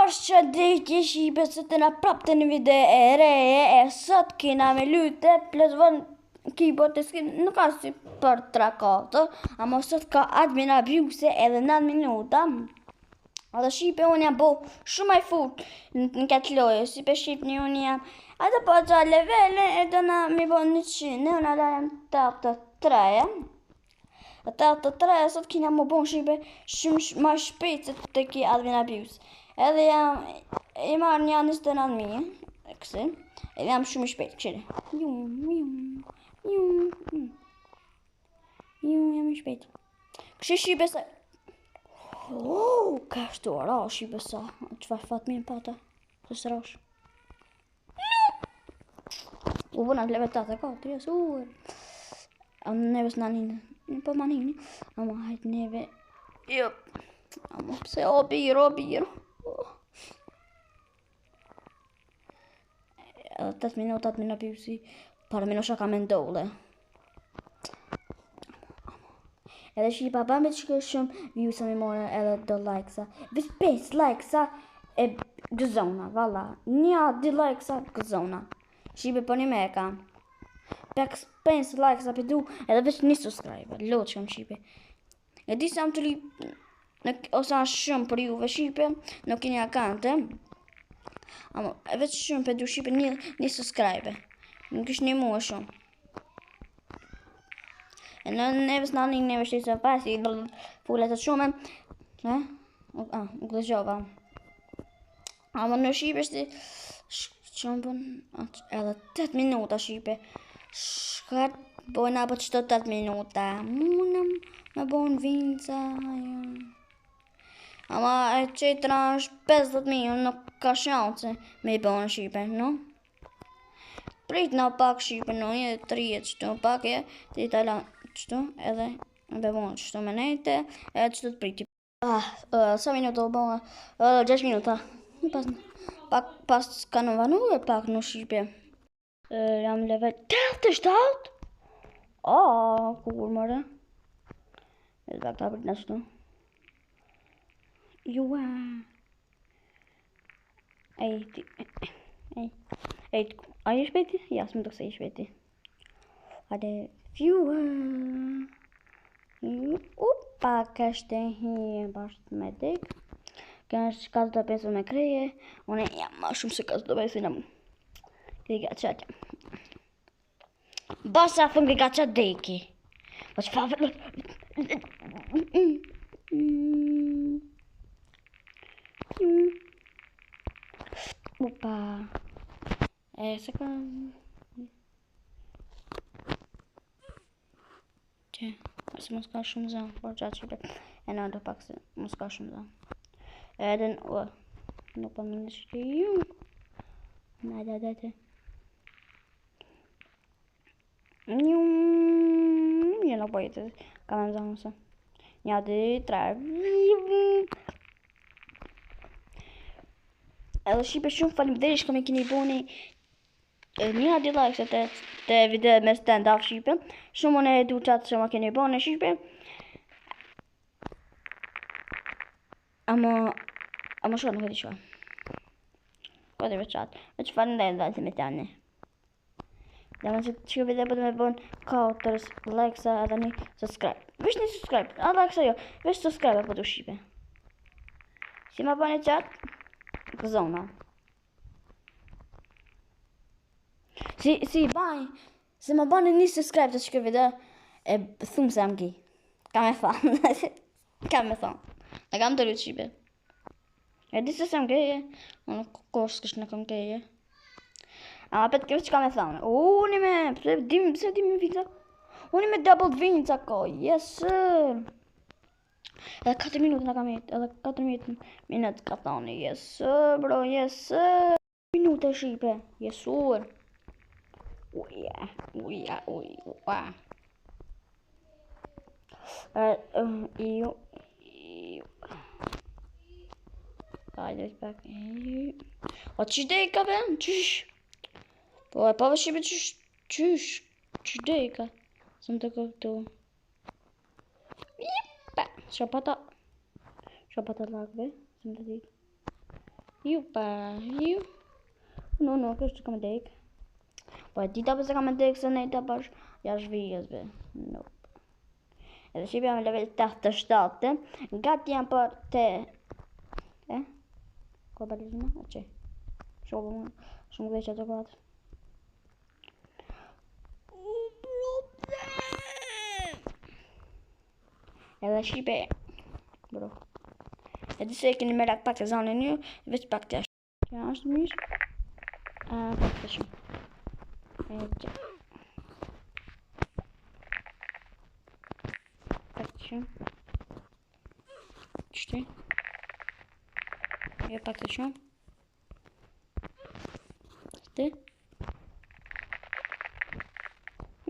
është që diki shipe se të na prapë të një vide e reje e sot kina me lyte plezvon keyboard e skin nuk ka si për 3-4 ama sot ka admin abuse edhe 9 minuta edhe shipe unë jam bo shumë aj fut në këtë loje si pe shqipni unë jam atë po qa levele e do na mi bo 100 unë ala jam 83 83 sot kina më bon shipe shumë ma shpejt se të ki admin abuse edhe jam i marrë një 29.000 kësi edhe jam shumë i shpejt këshire jam i shpejt këshire shipe se ka shtu ara shipe sa qëfar fat mirë pata se së rash u bëna të leve 84 jesur neves nanine po manini ama hajt neve jo ama pse o biro 8 minuta të mina pjusi para minuta ka me ndole edhe shipa bambe që kërë shumë vjusa mi more edhe do likesa vis 5 likesa e gëzona valla 1-2 likesa gëzona shipe po një me e kam 5 likesa për du edhe vis 1 subscriber lotë që kam shipe e di se jam të li ose shumë për juve shipe nuk keni akante ama veç shumë për du shipe një subscribe nuk është një mua shumë e në neves në një neves që i se pasi fullet të shume nuk dhe gjova ama në shipe shti shumë bën edhe 8 minuta shipe shkat bojna për qëto 8 minuta munëm me bon vinca ama e qetra është 50.000 nuk ka shanse me i bon shipe, no? Prit në pak shipe, no? Je 3 qëto pak e të itala qëto edhe me bon qëto me nejte edhe qëto të priti. Sa minuta u bon? 6 minuta. Pas ka në vanu e pak në shipe. Jam level 87? Kur mëre? E pak ta prit në qëto. Jua. A je shpeti? Ja, së më të këse i shpeti. Hade, fjua. Upa, kështë e hi bashkë me dik. Kështë 45 me kreje. Unë jam ma shumë se 45 në mu. Kriga qatë. Basa thëmë kriga qatë deki. Bas fave. Upa. Se ka... Që, se mos ka shumë zë, por gjatë qipe. E në do pak se mos ka shumë zë. Edhe në... Nuk pa më në që ju. Në dhe. Një në pojtë, ka me më zë mëse. 1, 2, 3. Edhe shipe shumë falimderisht ka me kini boni 1-2 likes të video me stand-up shipe. Shumë unë e du qatë që ma keni boni shipe. Ama shumë nuk e di shua. Ko të veçatë. Veç falimderisht dhe me tani. Dhe më që që video për të me bon 4 likes edhe një subscribe. Vish një subscribe, a likes jo, vish subscribe për të shipe. Si ma bani qatë, këzona. Si baj, se ma bani një subscribe të që video, e thumë se jam gi. Ka me thonë. Në kam të rrëtë shipe. E di se jam geje, unë kërës kështë në kam geje. Ama petë kërës që ka me thonë. Unë me, pëse di me vinca? Unë me double vinca ko, yes sir. Edhe 4 minutë në kam jetë, edhe 4 minutë ka thonë, yes sir bro, yes sir. Minutë e shipe, yes sir. Uja. Iu. Hajde pak. O që dejka be? Qysh? Po e pave shipe qysh? Qysh dejka? Së më të këptu. Shopata lag be? Së më të ditë. Ju pa, ju. No, kështë kam dek. Po e dita përse kam dek se nejta pash jash vijës be. No. Edhe shqipi jam level 87. Gati jam për te... Ko balizma? Oqe. Shumë dhe që të patë. Edhe shqipe... Bro. E di se e keni merak pak të zonin ju, veç pak të ashtë. Kja është mirë. Pak të shumë. Pak të shumë. Qështi? Pak të shumë. Qështi?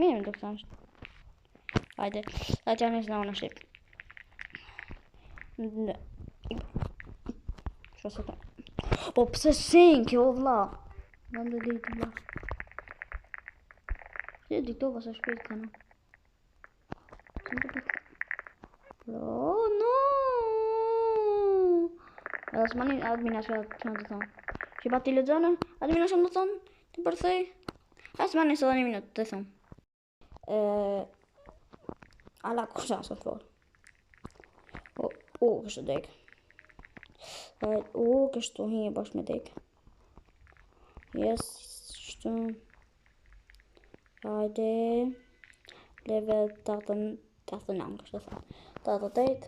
Mirë më do këtë ashtë. Hajde, atë janë nësë në shqip. Po pëse sen kjo vla? Në ndë ditë vla. Që dito pëse shpejt ka në? Oh no! Edhe s'mani admina që të thonë. Që pa ti lëgjone, admina që më të thonë, të përthej. S'mani së dhe një minutë të thonë. Ala kusha së të forë. Kështë dek. Kështu hinje bashkë me dek. Yes, kështu. Hajde. Level 89, kështë të 88.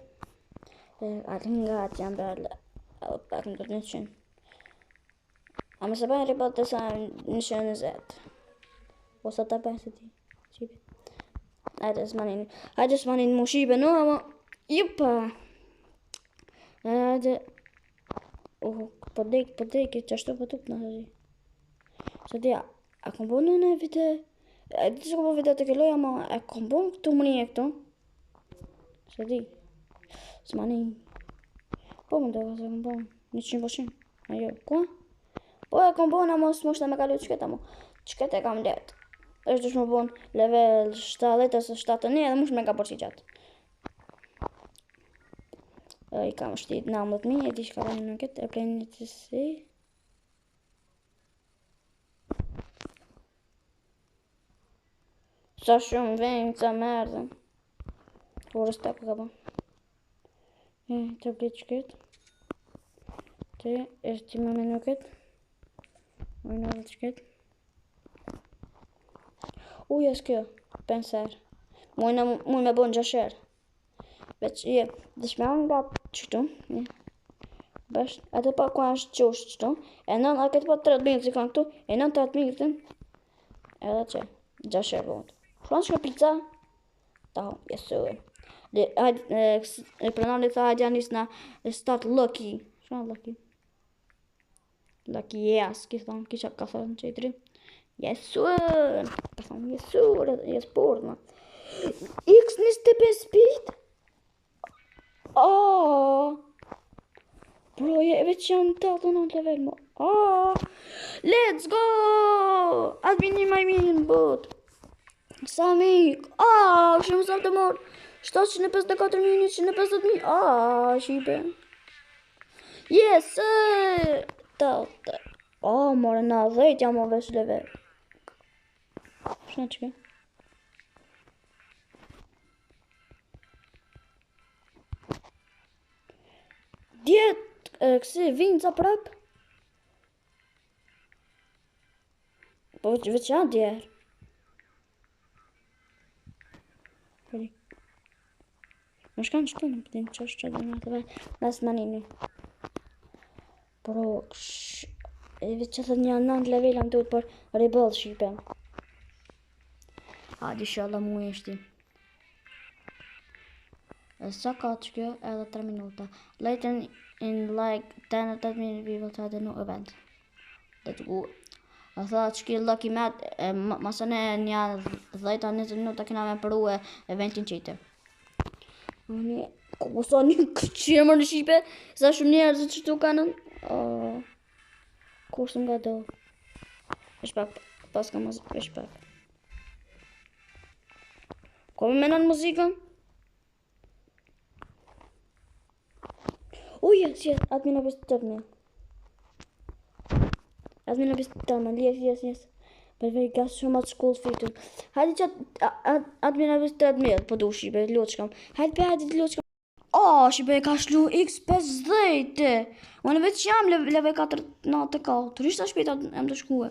Atë nga atë jam bërë pak në të 100. A më se bëjnë ripot të sa 120. Osa të bëjnë se ti. Qipi. Hajde s'manin mu shipe no, ama... Jupa! Hajde... Po dek, që ashtu po tup në të zi. Se di, a kom bo në vite... E di që kom bo video të këlloj, ama e kom bo këtu më një e këtu. Se di. S'mani... Po më do se kom bo 100%. Ajo, ku? Po e kom bo në mos më shte me kalu qëket, ama qëket e kam letë. është dush më bon level 70 ose 71 edhe mush me ka përsi gjatë. I kam shtit 19.000 e di shka rajnë në këtë e plejnë një të si. Sa shumë vejnë, sa merdhen. Orës të ka bon. Të blitë që këtë. Të eshtë më me në këtë. Ujnë edhe që këtë. Uja s'kjo, penser. Mujnë me bon gjasher. Veç, dhe shme nga qëtu. Besh, atë pa ku është qosh qëtu. E nën, a këtë pa 30.000 si kanë këtu. E nën 30.000 edhe që, gjasher bon. Shlonë që ka pizza? Ta, jesu. E prenari tha hajtë janis na start lucky. Shlonë lucky? Lucky yes, ki thonë, kisha ka thonë qëtëri. Jesu, ka thonë jesu, jes por, ma. X 25 speed? Bro, veç janë të në level, ma. Let's go! Admini majmin, bot. Samik, shumë sa të morë. 754.000, 150.000, shipe. Yes, të. More në 10 jam o vesh level. Shna që? Djetë, kësi vinë ca prap? Po veç janë djerë. Më shkanë shtu në pëtin që është që dhe në të vej. Nësë manini. Bro, e veç që thët një 9 level am të për rebel shipe. Di shala mu eshti. Sa ka që kjo edhe 3 minuta. Later in like 10 or 10 minutes we will try the new event. Let's go. A tha që kjo lucky mat, masane një 10-20 minuta kena me përru eventin qite. Ko sa një këqirë më në shipe, sa shumë njerë që tu kanën. Kur së nga do. Vesh pak, pas ka muzikë, vesh pak. Ko me menon muzikën? Yes, admina për të të të Admin abis tamam, yes. Per veri gas shumë atë shkollë fitën. Hajde që admin abis 13 po du shibe, loçkam. Hajde loçkam. Shibe ka shlu X50. Unë vetë që jam level 494. Ishta shpeta em të shkue.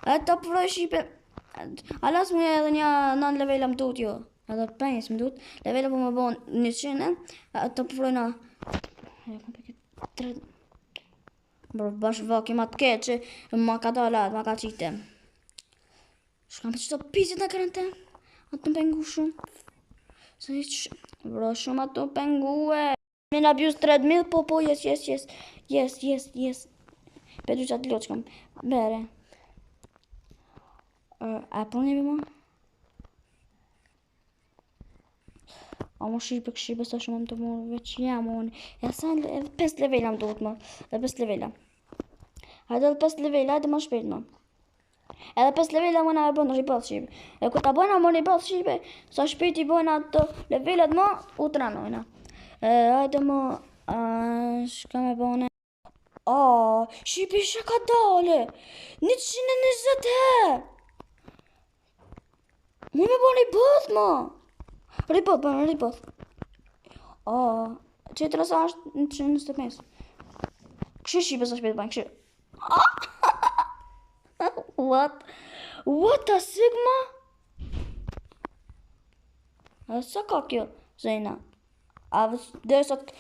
E të përroj shibe. Alas mu edhe një 9 level më dut jo. Edhe 5 më dut. Level po më bon 100. Të përroj na. Bërë bashkë vaki ma të keqe. Ma ka dalat, ma ka qite. Shkam për qëto pisit në karantën. Atë të pengu shumë. Se që... Bro, shumë atë të pengu e. Min abuse 3000, po, yes. Yes. Pe du qatë loqkam. Bere. A po një bima? A më shipe sa shumë më të morë. Veç jam unë. E sa edhe 5 levela më duhet më. Edhe 5 levela. Hajde edhe 5 levela, hajde më shpejt më. Edhe 5 levela më na e bënë ribot shipe. E ku ta bëna më ribot shipe, sa shpejt i bëna ato levelat më, u tranojna. Hajde më, shka me bëne. Shipe isha ka dale. 120 he. Mu me bënë ribot më. Ribot. Qetëra sa është 125. Kështë shipe sa shpejt bënë, kështë. What a sigma? Sa ka kjo, Zena? A dhe sot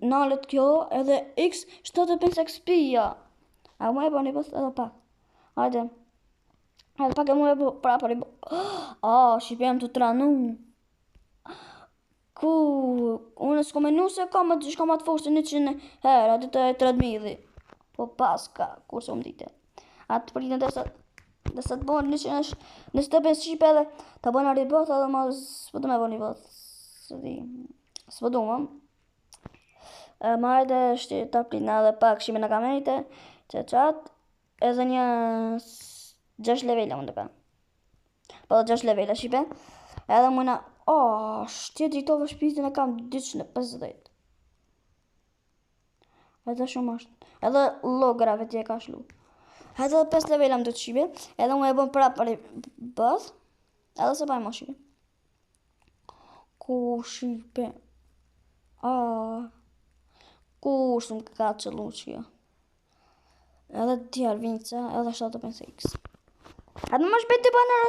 nalet kjo edhe X 75 XP-ja. A mu e bo një bës edhe pak. Hajde pak e mu e bo prapër i bo. Shqipe jam të tranu. Unë s'ko menu se ka më të forë se 100 herë, atë të 3000. Po paska, kurse më dite. Atë për një dhe sa të bënë 125 shqipe edhe të bënë ribot edhe ma s'po du me bënë ribot. S'po du më. Ma hajde të aplina edhe pak shqipe në kamerite, që qatë, edhe një 6 levela më të ka. Po dhe 6 levela shqipe. Edhe mëna, shtje dritove shpizin e kam 250. Edhe shumë ashtë. Edhe lograve tje ka shlu. Hajde edhe 5 levela më të shipe. Edhe mu e bëm prapër i bëth. Edhe se pa e më shipe. Ku shipe. Ku shumë ka qëllu që jo. Edhe tjerë vinca. Edhe 750X. Hajde më shpejt të bënë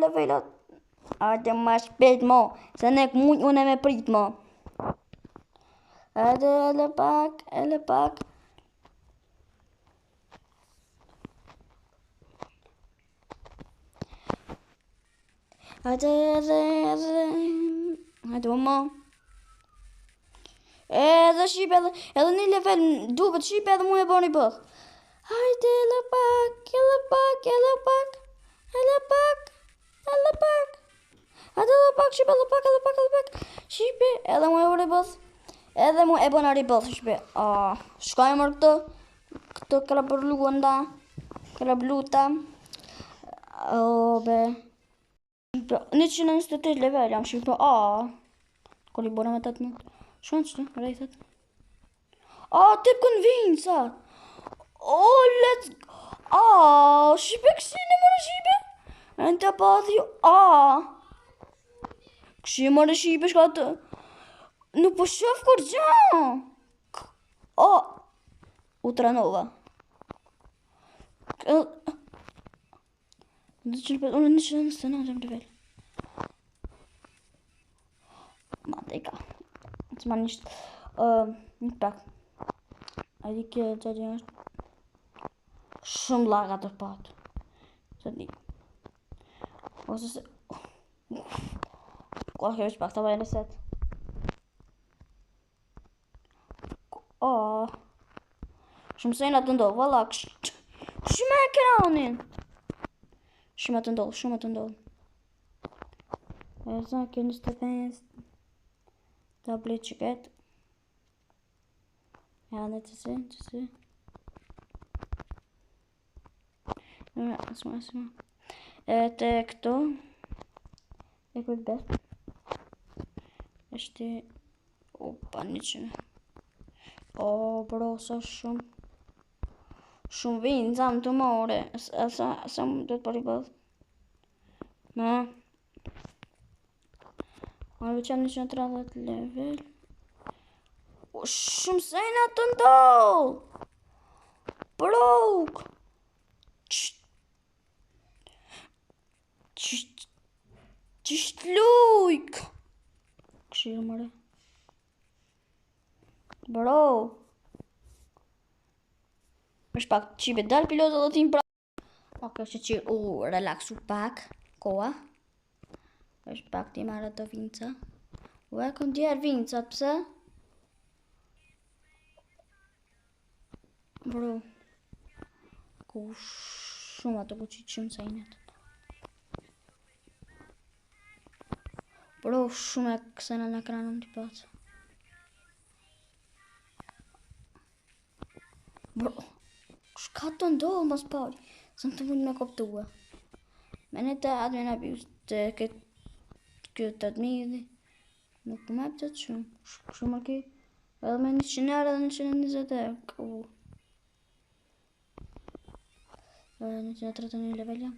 levelat. Hajde më shpejt mo. Se ne mujnë unë e me prit mo. Hajde edhe pak. Hajde më. Edhe shipe edhe një level duhet shipe edhe mu e bërë një bëth. Hajde edhe pak. Hajde edhe pak shipe edhe pak. Shipe edhe mu e bërë një bëth. Edhe mu e bërë një bëth shipe. Shkaj mërë këto. Këto krabërlu nda. Krabluta. Be. 128 level jam shipe, Kër i bora me 8 minut. Shkën qëtë, rejtët. Tip kënë vinca. Shipe kësi në mërë shipe. Në të pathi, kësi mërë shipe, shka të. Nuk po shof kur gjan. U tranova. Unë në që në sënë në level. Ma të i ka. Të ma nishtë. Një pak. A di kjo të gjë është. Shumë laga të patë. Se di. Ose se... Ko është veç pak të bajnë set. Shumë sejnë atë ndohë. Vala. Shumë e kranin. Shumë të ndodhë. E zënë kjo 25. Tablet që ketë. Ja, në të si. Asma. E të këto. E këtë best. Eshte. Opa, një qënë. Bro, sa shumë. Shumë vinë, zamë të more. Sa më do të pari bëdh. Ma. Ma veçam 130 level. Shumë sejna të ndoll. Brok. Qisht lujk. Këshirë mëre. Bro. është pak qipe dal pilota dhe tim pra. Ok, është qirë. Relaksu pak. Koa. është pak ti marrë të vinca. Ue, kom djerë vincat, pse? Bro. Ku shumë ato ku qitë shumë sejnet. Bro, shumë e kësena në ekranën të patë. Bro, shka të ndohë mas pari, së më të mund me koptua. Me të admin abuse të këtë admini, nuk më e pëtët shumë. Shumë aki, edhe me 100 euro dhe 120 euro. Edhe 131 level jam.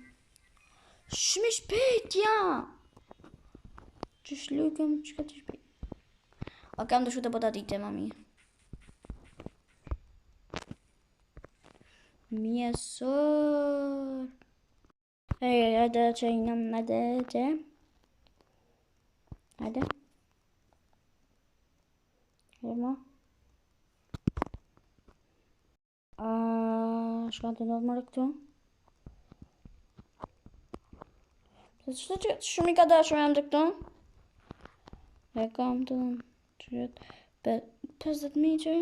Shumë i shpejt jam! Që shlujkëm që ka të shpejt. A kam të shu të bota dite, mami. Mjesër. Hajde që i nëm në dhe që. Hajde. Hajde ma. Shka të ndodhë mërë këtu. Shumë i ka da shumë jam të këtu. E kam të dhëmë. 50.000 që.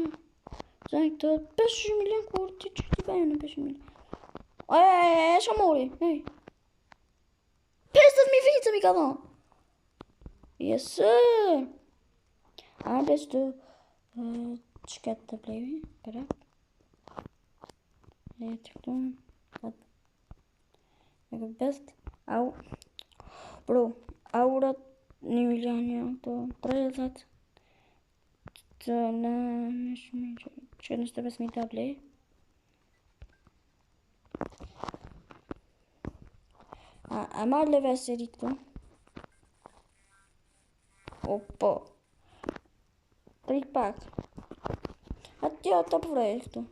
Zajnë këtë 500 milion kur ti që ti bajnë në 500 milion. E shka mori. 50.000 vitë mi ka dhëmë. Jesë. A besh të qëket të plevi. Përre. E të këtu. E këtë best. Au. Bro. Aurat 1 milion janë të 30. Të në që në 25.000 të blej. A marrë leve seri këtu. Opo. Prik pak. Atjo të përrej këtu.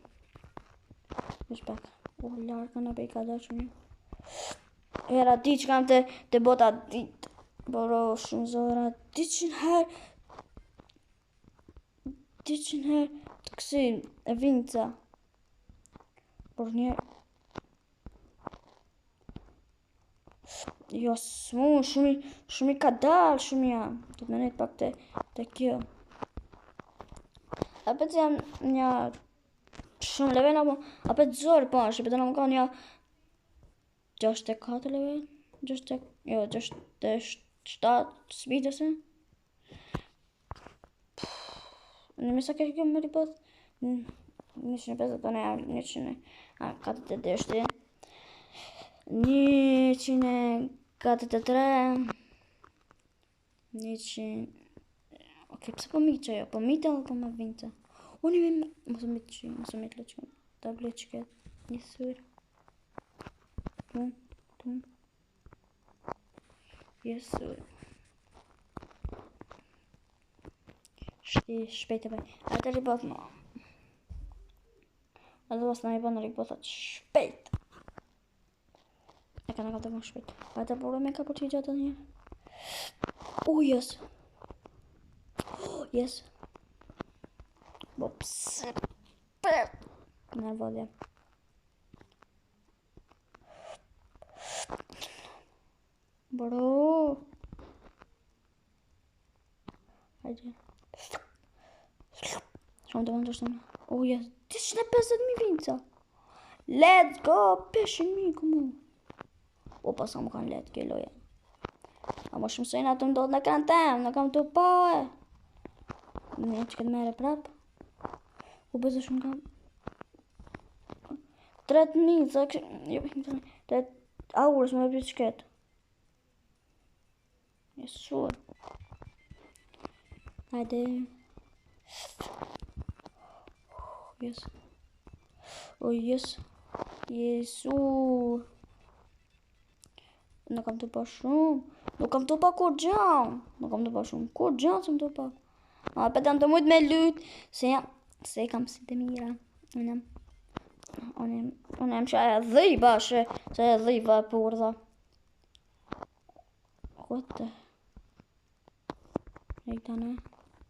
Vish pak. Larka në bej ka da shumë. Era ti që kam të bota dit. Bro shumë zora. 200 herë. 200 herë të kësi e vinca. Por njerë. Jo, shumë i ka dalë, shumë jam. Të të menet pak të kjo. Apet jam një shumë level, apet zorë po është, apet në më ka një 64 level. 67 speedese. Në misa kërë kjo më ripot 150 tonë e 100 143 100 ok, pëse po mitë që jo? Po mitë edhe po më vinte. Unë i me mësë mitë që, mësë mitë le që ta ble që këtë një sërë. Tum. Jesë. Shpejt e bëj. Atë ribot më. Atë pas në i bënë ribotat shpejt. E ka në ka të më shpejt. Atë përre me ka për që i gjatë një. Yes. Yes. Bo pëse. Në vodja. Bro. Hajde. Shumë të vëndë është të yes. 250.000 vinca. Let's go. 500.000 këmu. O pasa më kanë letë kjo loja. A më shumë sejnë atë më do të në kanë temë. Në kam të po e. Në që këtë mere prap. U bëzë shumë kam. 30.000. Sa kështë. 3 aurës më e bëjtë që këtë. Jesur. Hajde. Yes. Oh yes. Jesur. Nuk kam të pa shumë. Nuk kam të pa kur gjanë. Nuk kam të pa shumë. Kur gjanë që më të pa. A, për të më të mujtë me lytë. Se kam si të mira. Unë jam që aja dhiba shë. Se aja dhiba e purdha. What the... E këta ne.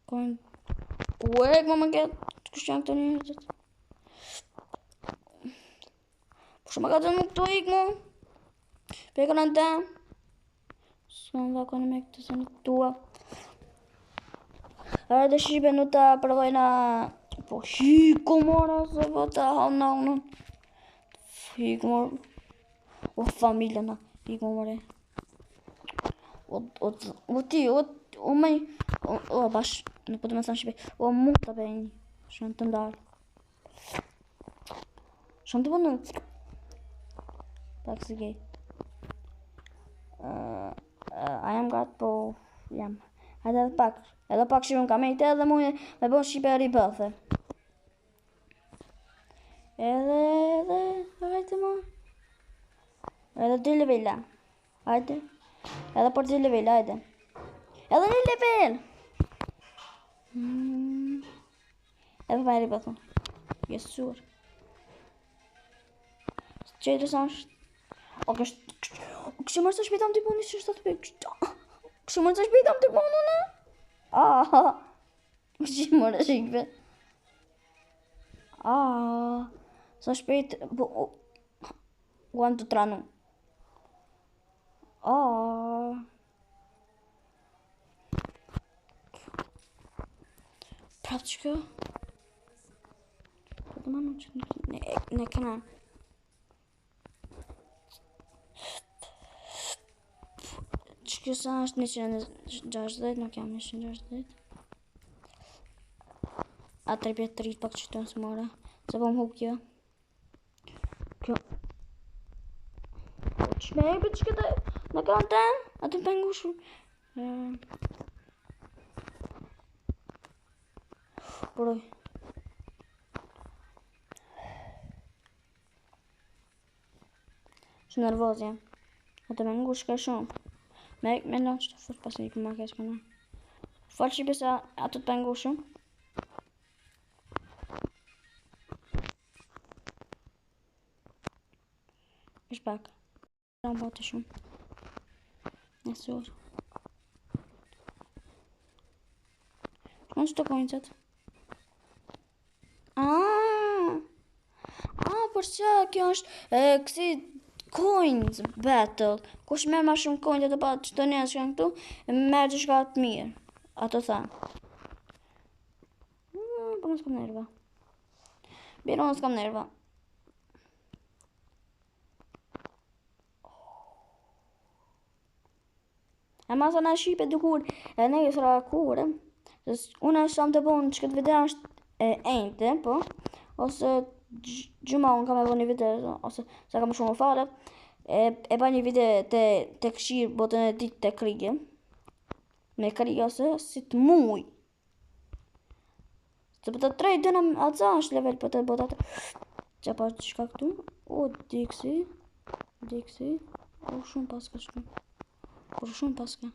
Kojnë... Uek, më këtë. Kush janë këto njëtët? Po shumë ka të më këto ikë mu. Pekën në tem. S'kam vakon me këtë se në tua. Arë dhe shqipe në ta provojna... Po hiko mora se po ta hauna unën. Hiko mora. O familja na. Hiko mora. O ti, o me... O bash. Nuk po të me thënë shqipe. O mu të bëjnë. Shumë të ndarë. Shumë të bënë. Pak si gej. A jam gatë po jam. Hajde edhe pak. Edhe pak shqipëm ka mejtë edhe mu me bon shqipe e ribëthe. Hajde mu. Edhe 2 levela. Hajde. Edhe për 2 levela, hajde. Edhe 1 level. Edhe pa e ribëthën. Jesur. Qëjtë sa është. O kështë mërë të shpitam të bëni që është të bëjë. Kështë mërë të shpitam të bëni në? Kështë mërë të shikve. Sa shpejt. Uan të tranu. Prapë që kjo? Po të manu që ne këna. Kjo sa është 160, nuk jam 160. A të ripjet të rritë pak që të nësë mora. Se po më huk kjo. Kjo. Që me e bëtë që këtë në kanë tem? A të më pengu shumë. Poroj. Shumë nervoz jam. A të pengu shka shumë. Me në që të fërë pasë një këmë kesh këna. Falë që i besa ato të pengu shumë. Ish pak. Në bate shumë. Nesur. Shkon që të kojnëtët. Për që kjo është kësi coins battle. Kush merr ma shumë coins ato pa çdo njerëz që janë këtu, merr diçka të mirë. Ato thanë. Po mos kam nerva. Biro mos kam nerva. E ma sa na shqipe dukur e ne jesra kure. Unë sham të bon që këtë video është ejnëte, po. Ose gjuma unë kam e bo një video, ose sa kam shumë fare. E ba një video të këshirë botën e ditë të krigë. Me krigë ose si të muj. Se për të trej dëna atësa është level për të botat. Që pa që shka këtu. O, diksi. O, shumë paska shku. Por shumë paska.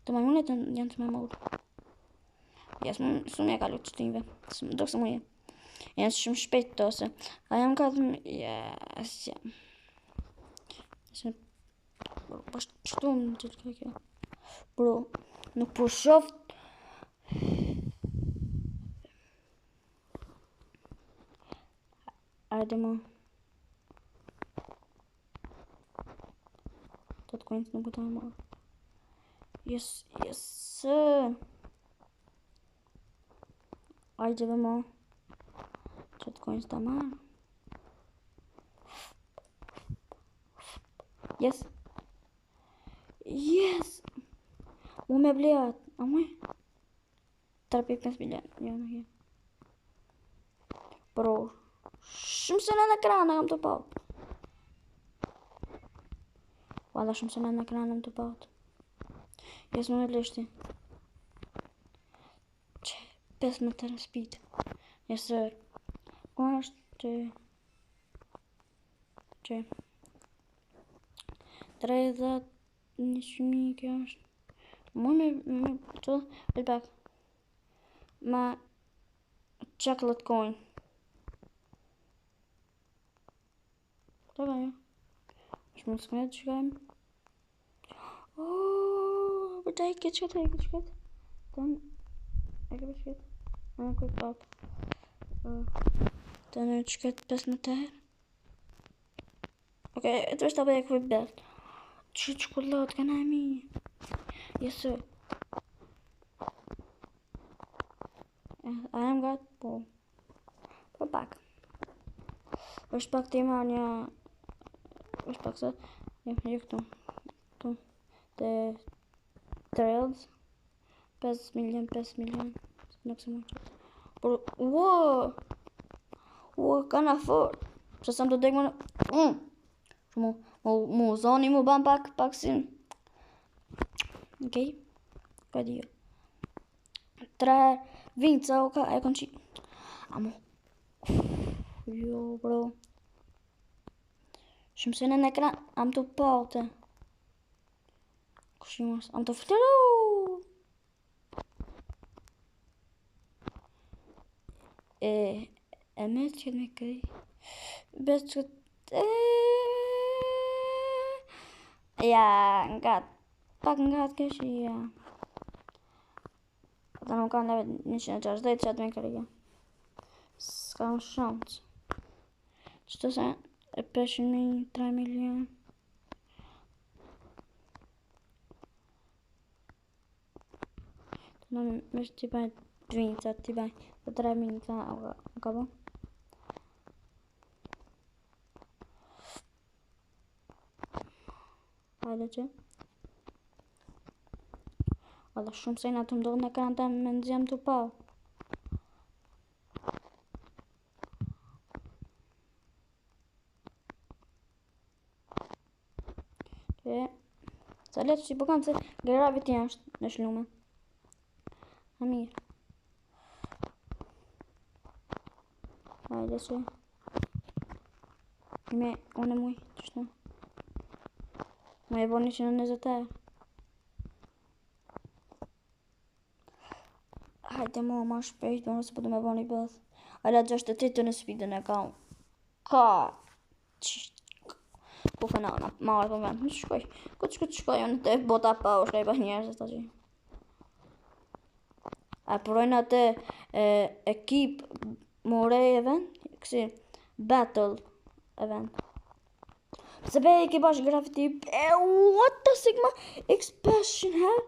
Të majmunet janë të me morë. Jasë së më e kalu që t'inve. Do kësë muje. Janë shumë shpejt të ose. A jam ka të më... Jasë. Bro, pas qëtu më të të kjo. Bro, nuk po shoft. Ajde më. Të të kojnë të nuk të më marë. Yes. Ajde dhe më. Që të kojnë të marë. Yes. Mu me bleat. A mu e? 3.5 milion. Jo, nuk e. Pro. Shumë se në ekranë kam të paut. Valla shumë se në ekranë kam të paut. Yes, mu me bleshti. 5 meter speed. Yes, sir. Ku është? Që 30, 100.000 kjo është. Mu me të vetë pak. Ma chocolate coin. Këto ka jo. Shmë të skmet që kajmë. Për të e këtë qëtë. Ton, e këtë qëtë. Në këtë pak. Të në qëtë 15 herë. Ok, të vështë të bëjë këpër belt. Që qokollat ka na e mi. Jesë. A jam gatë? Po. Po pak. është pak të ima një... është pak sot. Jo këtu. Këtu. Të... trails. 5 milion. Nuk se më qëtë. Por... Wow! Wow, ka na fort. Që sa më të dek më në... Mu zoni mu ban pak si... Okej. Ka di jo. 3 vinca o ka e kon qitë. Amo. Jo, bro. Shumë se në ekran, am të pate. Kushimas, am të fëtëru. E me të qëtë me këri. Besë që të... Ja, pak ngat këshi, ja. Ata nuk kanë level 160 qëtë me këri, ja. S'ka më shansë. Qëto se e 500.000, 3 milion. Në me që t'i bajt 2 vinca, t'i bajt 3 vinca, ka bo? Hajde që? Alla shumë sejna të mdohë në ekran të me nëzjem të pau. Sa letë që i bëkanë se gravity është në shlume. A mirë. Hajde që. Me, unë e muj, qështu. Me e bo 120 herë. Hajde ma shpejt, për nëse po të me bo një bëth. Hajde 68 në speedën e ka. Ka. Ku fënana, marrë për vend. Në shkoj. Këtë shkoj, unë të bota pa, u shkaj pa njerës të që. A përrojnë atë ekip more event, kësi battle event. Se be e ki bash graffiti, what the sigma, expression her?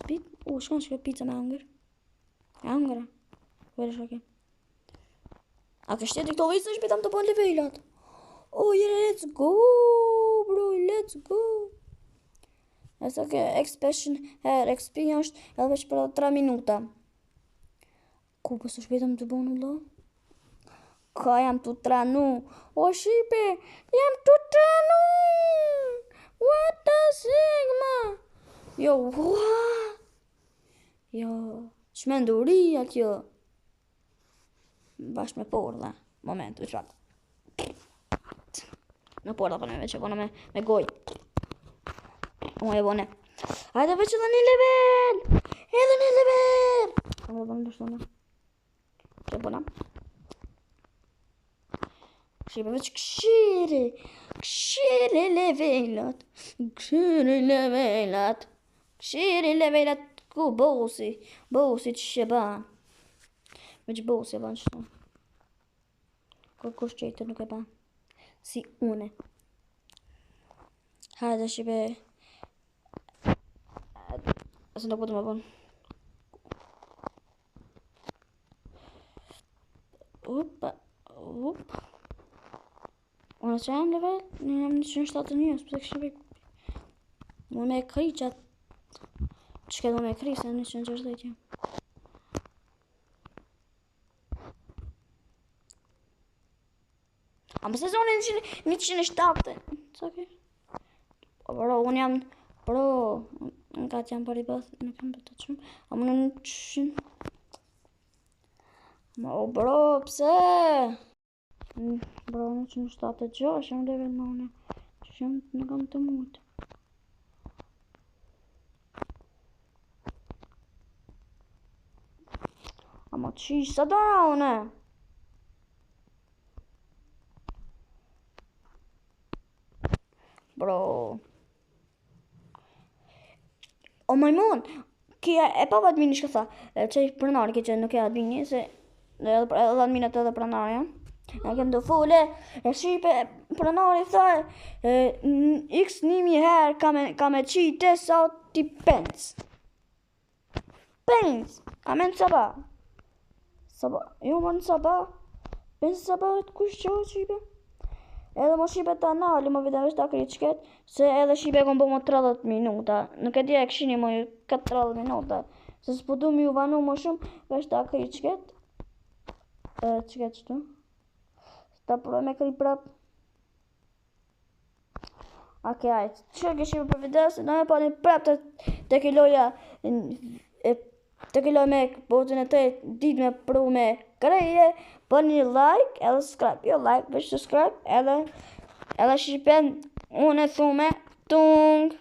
Shkon shkoj pizza me hangër. Hangëra. Vere shkoj. A kështë jetë këto visë në shpitam të bon levelat. Oh, yeah, let's go, bro, let's go. Nëse ke expression her, XP është edhe veç për 3 minuta. Ku pësë shpetëm të bonu, lo? Ka jam të tranu. O, shipe, jam të tranu. What the sigma? Jo, what? Jo, shmenduria kjo. Bashkë me porla. Moment, u qatë. Në porla për me veç e bona me goj. Unë e bone. Hajde veç edhe një level. Edhe një level. Unë e bone në shtone. Që e bona. Shqipe veç këshire. Këshire levelat. Këshire levelat. Këshire levelat. Ku bosi. Bosi që shë ba. Veç bosi e ban shtone. Kush qëjtë nuk e ban. Si une. Hajde shqipe. Asë nuk po të më bon. Upa. Unë që jam level, në jam 171, pëse kështë shqipe. Unë me kri qatë. Që këtë unë me kri, se 160 jam. A më se unë 107. Sa ke? Bro, unë jam... Bro, në katë jam për i bëth, në kam për të qëmë. A më në 100... O bro, pëse? Bro, 176, jam level 9. Që jam në kam të mujtë. Ama qish, sa do une? Bro. O majmun, kia e pa admini shka tha, që i pronari ki që nuk e admini, se edhe adminat edhe pronari, ja? Ja kem do fole, e shipe pronari tha, x 1000 herë ka me qite sa ti pens. Pens, ka me në saba. Saba, jo më në saba. Pens saba të kush që o shipe? Edhe më shipe të anali, më videm është ta kri qket, se edhe shipe kom bo më 30 minuta. Nuk e di e këshini më 30 minuta. Se s'po du mi u vanu më shumë, është ta kri qket. Qket qëtu. Ta provoj me kri prap. Ok, ajt. Që këshime për video, se në me pa një prap të kiloja, të kiloj me botën e të dit me pru me kreje, për një like edhe subscribe, jo like, për subscribe edhe shqipen unë e thume tung.